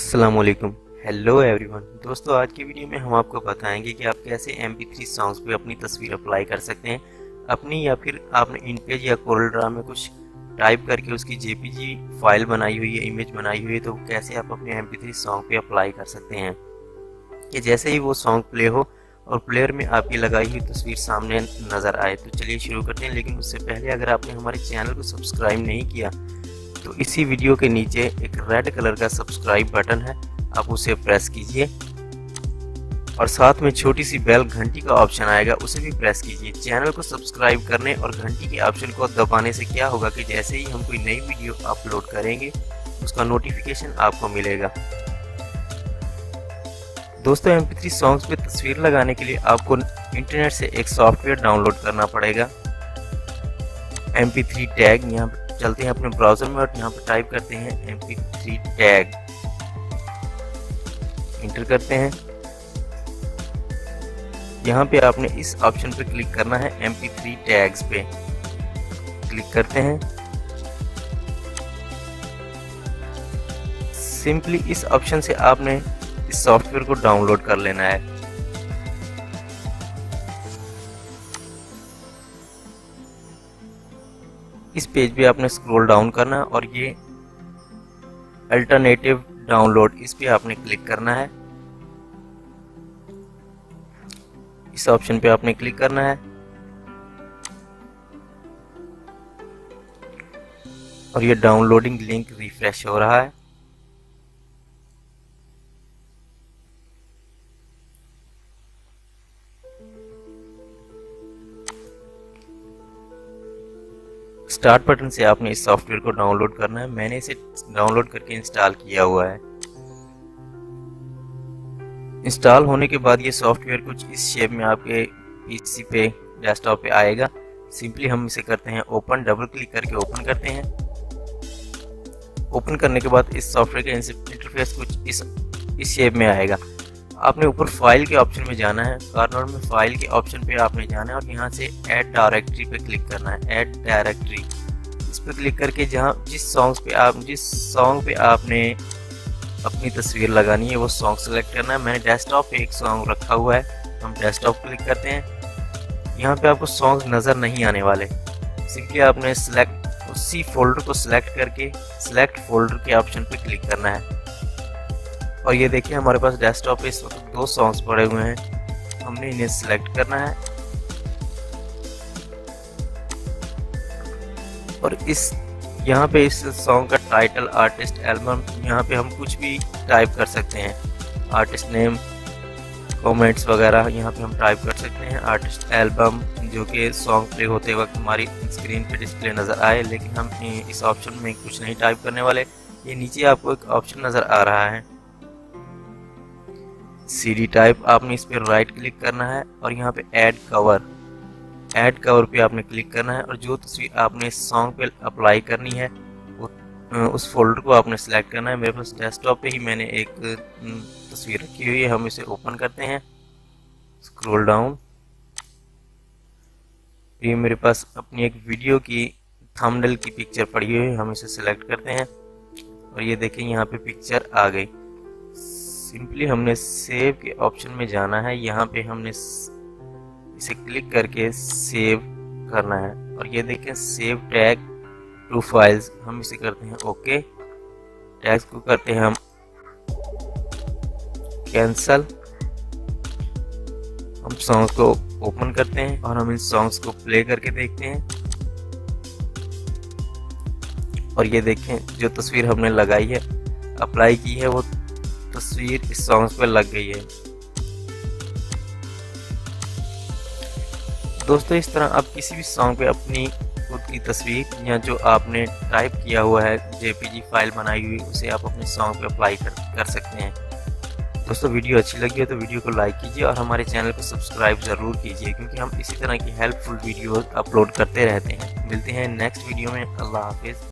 अस्सलाम वालेकुम। Hello everyone. दोस्तों, आज की वीडियो में हम आपको बताएंगे कि आप कैसे MP3 सॉन्ग्स पे अपनी तस्वीर अप्लाई कर सकते हैं। अपनी या फिर आपने इनपेज या कोरलड्रा में कुछ टाइप करके उसकी JPG फाइल बनाई हुई है, इमेज बनाई हुई है, तो कैसे आप अपने MP3 सॉन्ग पे अप्लाई कर सकते हैं कि जैसे ही वो सॉन्ग प्ले हो और प्लेयर में आपकी लगाई हुई तस्वीर सामने नज़र आए। तो चलिए शुरू करते हैं। लेकिन उससे पहले अगर आपने हमारे चैनल को सब्सक्राइब नहीं किया तो इसी वीडियो के नीचे एक रेड कलर का सब्सक्राइब बटन है, आप उसे प्रेस कीजिए और साथ में छोटी सी बेल घंटी का ऑप्शन आएगा, उसे भी प्रेस कीजिए। चैनल को सब्सक्राइब करने और घंटी के ऑप्शन को दबाने से क्या होगा कि जैसे ही हम कोई नई वीडियो अपलोड करेंगे उसका नोटिफिकेशन आपको मिलेगा। दोस्तों, MP3 सॉन्ग्स पे तस्वीर लगाने के लिए आपको इंटरनेट से एक सॉफ्टवेयर डाउनलोड करना पड़ेगा, MP3 टैग। यहाँ चलते हैं अपने ब्राउजर में और यहाँ पर टाइप करते हैं MP3 टैग, इंटर करते हैं। यहाँ पे आपने इस ऑप्शन पे क्लिक करना है, MP3 टैग्स पे क्लिक करते हैं। सिंपली इस ऑप्शन से आपने इस सॉफ्टवेयर को डाउनलोड कर लेना है। इस पेज पे आपने स्क्रॉल डाउन करना है और ये अल्टरनेटिव डाउनलोड, इस पे आपने क्लिक करना है। इस ऑप्शन पे आपने क्लिक करना है और ये डाउनलोडिंग लिंक रिफ्रेश हो रहा है। स्टार्ट बटन से आपने इस सॉफ्टवेयर को डाउनलोड करना है। मैंने इसे डाउनलोड करके इंस्टॉल किया हुआ है। इंस्टॉल होने के बाद ये सॉफ्टवेयर कुछ इस शेप में आपके PC पे, डेस्कटॉप पे आएगा। सिंपली हम इसे करते हैं ओपन, डबल क्लिक करके ओपन करते हैं। ओपन करने के बाद इस सॉफ्टवेयर का इंटरफेस कुछ इस शेप में आएगा। आपने ऊपर फाइल के ऑप्शन में जाना है, कॉर्नर में फाइल के ऑप्शन पे आपने जाना है और यहाँ से ऐड डायरेक्टरी पे क्लिक करना है। ऐड डायरेक्टरी, इस पर क्लिक करके जिस सॉन्ग पे आपने अपनी तस्वीर लगानी है वो सॉन्ग सेलेक्ट करना है। मैंने डेस्कटॉप पे एक सॉन्ग रखा हुआ है, हम डेस्कटॉप क्लिक करते हैं। यहाँ पे आपको सॉन्ग नज़र नहीं आने वाले। सिंपली आपने उसी फोल्डर को सिलेक्ट करके सिलेक्ट फोल्डर के ऑप्शन पे क्लिक करना है और ये देखिए हमारे पास डेस्कटॉप पे इस वक्त 2 सॉन्ग्स पड़े हुए हैं। हमने इन्हें सिलेक्ट करना है और यहाँ पे इस सॉन्ग का टाइटल, आर्टिस्ट, एल्बम, यहाँ पे हम कुछ भी टाइप कर सकते हैं। आर्टिस्ट नेम, कमेंट्स वगैरह यहाँ पे हम टाइप कर सकते हैं। आर्टिस्ट, एल्बम, जो कि सॉन्ग प्ले होते वक्त हमारी स्क्रीन पे डिस्प्ले नज़र आए, लेकिन हम इस ऑप्शन में कुछ नहीं टाइप करने वाले। ये नीचे आपको एक ऑप्शन नज़र आ रहा है CD टाइप, आपने इस पर राइट क्लिक करना है और यहाँ पे ऐड कवर पे आपने क्लिक करना है और जो तस्वीर आपने इस सॉन्ग पे अप्लाई करनी है वो उस फोल्डर को आपने सेलेक्ट करना है। मेरे पास डेस्कटॉप पे ही मैंने एक तस्वीर रखी हुई है, हम इसे ओपन करते हैं। स्क्रॉल डाउन, ये मेरे पास अपनी एक वीडियो की थंबनेल की पिक्चर पड़ी हुई है, हम इसे सेलेक्ट करते हैं और ये देखें यहाँ पे पिक्चर आ गई। सिंपली हमने सेव के ऑप्शन में जाना है, यहाँ पे हमने इसे क्लिक करके सेव करना है और ये देखें सेव टैग टू फाइल्स, हम इसे करते हैं ओके। टैग्स को करते हैं हम कैंसल। हम सॉन्ग्स को ओपन करते हैं और हम इन सॉन्ग्स को प्ले करके देखते हैं और ये देखें जो तस्वीर हमने लगाई है, अप्लाई की है, वो तस्वीर इस सॉन्ग्स पर लग गई है। दोस्तों, इस तरह आप किसी भी सॉन्ग पे अपनी खुद की तस्वीर या जो आपने टाइप किया हुआ है JPG फाइल बनाई हुई, उसे आप अपने सॉन्ग पे अप्लाई कर सकते हैं। दोस्तों, वीडियो अच्छी लगी हो तो वीडियो को लाइक कीजिए और हमारे चैनल को सब्सक्राइब ज़रूर कीजिए, क्योंकि हम इसी तरह की हेल्पफुल वीडियोस अपलोड करते रहते हैं। मिलते हैं नेक्स्ट वीडियो में। अल्लाह हाफिज़।